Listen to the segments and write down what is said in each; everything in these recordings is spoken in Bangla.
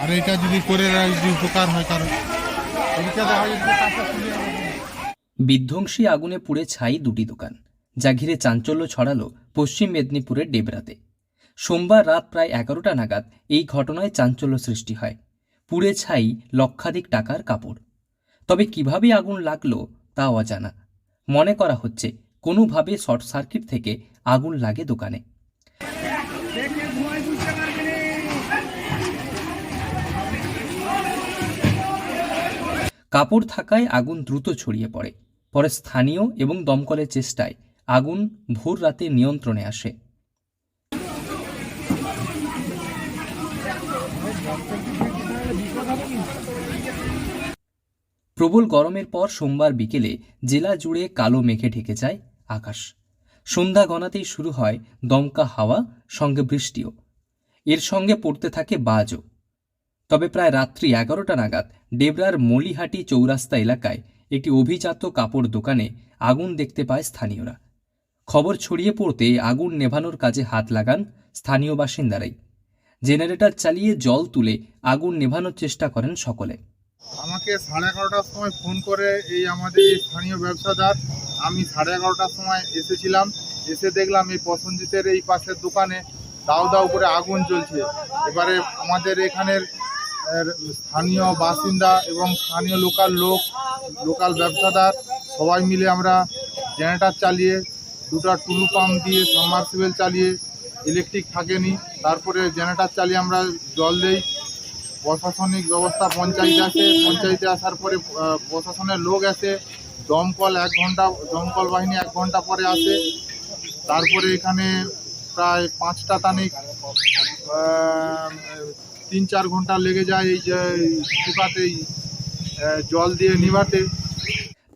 আর এটা যদি করে যদি উপকার হয় কারণ বিধ্বংসী আগুনে পুড়ে ছাই দুটি দোকান, যা ঘিরে চাঞ্চল্য ছড়ালো পশ্চিম মেদিনীপুরের ডেবরাতে। সোমবার রাত প্রায় 11টা নাগাদ এই ঘটনায় চাঞ্চল্য সৃষ্টি হয়। পুড়ে ছাই লক্ষাধিক টাকার কাপড়। তবে কিভাবে আগুন লাগলো তা অজানা। মনে করা হচ্ছে কোনোভাবে শর্ট সার্কিট থেকে আগুন লাগে দোকানে। কাপড় থাকায় আগুন দ্রুত ছড়িয়ে পড়ে। পরে স্থানীয় এবং দমকলের চেষ্টায় আগুন ভোর রাতে নিয়ন্ত্রণে আসে। প্রবল গরমের পর সোমবার বিকেলে জেলা জুড়ে কালো মেঘে ঢেকে যায় আকাশ। সন্ধ্যা গণাতেই শুরু হয় দমকা হাওয়া, সঙ্গে বৃষ্টিও। এর সঙ্গে পড়তে থাকে বাজও। তবে প্রায় রাত্রি 11টা নাগাদ ডেবরার মলিহাটি চৌরাস্তা এলাকায় একটি অভিজাত কাপড় দোকানে আগুন দেখতে পায় স্থানীয়রা। খবর ছড়িয়ে পড়তে আগুন নেভানোর কাজে হাত লাগান স্থানীয় বাসিন্দারাই। জেনারেটর চালিয়ে জল তুলে আগুন নেভানোর চেষ্টা করেন সকলে। আমাকে 11:30টার সময় ফোন করে এই আমাদের এই স্থানীয় ব্যবসাদার, আমি 11:30টার সময় এসেছিলাম। এসে দেখলাম এই প্রসেনজিতের এই পাশের দোকানে দাউ দাউ করে আগুন জ্বলছে। এবারে আমাদের এখানের স্থানীয় বাসিন্দা এবং স্থানীয় লোকাল ব্যবসাদার সবাই মিলে আমরা জেনারেটর চালিয়ে, দুটো টুলু পাম্প দিয়ে, সাবমার্সিবল চালিয়ে, ইলেকট্রিক থাকেনি, তারপরে জেনারেটর চালিয়ে আমরা জল দেই। প্রশাসনিক ব্যবস্থা পঞ্চায়েতে আসার পরে প্রশাসনের লোক আসে, দমকল বাহিনী 1 ঘন্টা পরে আসে। তারপরে এখানে প্রায় 5টা তানিক 3-4 ঘন্টা লেগে যায় এই যে শুকাতে, জল দিয়ে নিভাতে।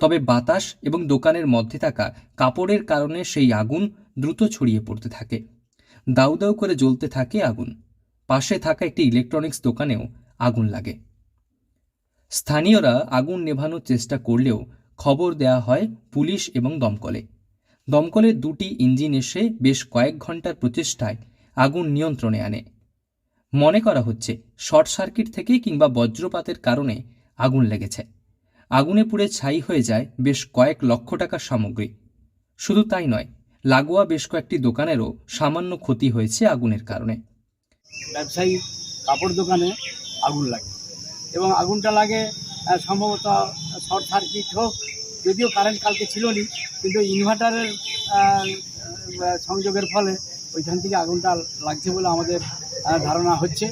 তবে বাতাস এবং দোকানের মধ্যে থাকা কাপড়ের কারণে সেই আগুন দ্রুত ছড়িয়ে পড়তে থাকে। দাউ দাউ করে জ্বলতে থাকে আগুন। পাশে থাকা একটি ইলেকট্রনিক্স দোকানেও আগুন লাগে। স্থানীয়রা আগুন নেভানোর চেষ্টা করলেও খবর দেওয়া হয় পুলিশ এবং দমকলে। দমকলের 2টি ইঞ্জিন এসে বেশ কয়েক ঘন্টার প্রচেষ্টায় আগুন নিয়ন্ত্রণে আনে। মনে করা হচ্ছে শর্ট সার্কিট থেকে কিংবা বজ্রপাতের কারণে আগুন লেগেছে। আগুনে পুড়ে ছাই হয়ে যায় বেশ কয়েক লক্ষ টাকার সামগ্রী। শুধু তাই নয়, লাগোয়া বেশ কয়েকটি দোকানেরও সামান্য ক্ষতি হয়েছে আগুনের কারণে। ব্যবসায়ী কাপড় দোকানে আগুন লাগে এবং আগুনটা লাগে সম্ভবত শর্ট সার্কিট হোক, যদিও কারেন্ট কালকে ছিল না, কিন্তু ইনভার্টারের সংযোগের ফলে ওইখান থেকে আগুনটা লাগছে বলে আমাদের ধারণা হচ্ছে।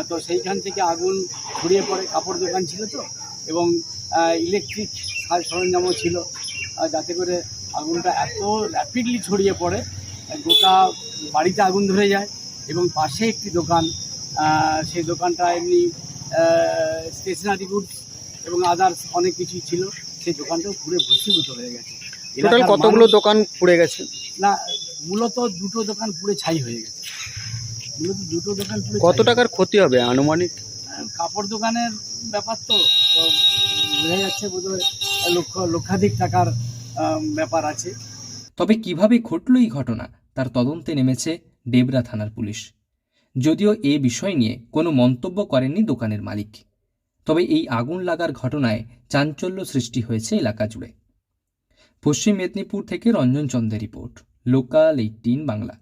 তো সেইখান থেকে আগুন ছড়িয়ে পড়ে। কাপড় দোকান ছিল তো, এবং ইলেকট্রিক সাজ সরঞ্জামও ছিল, যাতে করে আগুনটা এত র্যাপিডলি ছড়িয়ে পড়ে গোটা বাড়িতে আগুন ধরে যায়। এবং পাশে একটি দোকান, সেই দোকানটা এমনি স্টেশনারি গুডস এবং আদার্স অনেক কিছুই ছিল, সেই দোকানটাও পুরো ভস্মীভূত হয়ে গেছে। টোটাল কতগুলো দোকান পুড়ে গেছে? না, মূলত 2টো দোকান পুড়ে ছাই হয়ে গেছে। কত টাকার ক্ষতি হবে আনুমানিক? কাপড় দোকানের ব্যাপার তো বোঝা যাচ্ছে বোধহয় লক্ষাধিক টাকার ব্যাপার আছে। তবে কিভাবে ঘটল এই ঘটনা তার তদন্তে নেমেছে ডেবরা থানার পুলিশ। যদিও এ বিষয় নিয়ে কোনো মন্তব্য করেননি দোকানের মালিক। তবে এই আগুন লাগার ঘটনায় চাঞ্চল্য সৃষ্টি হয়েছে এলাকা জুড়ে। পশ্চিম মেদিনীপুর থেকে রঞ্জন চন্দ্রের রিপোর্ট, লোকাল 18 বাংলা।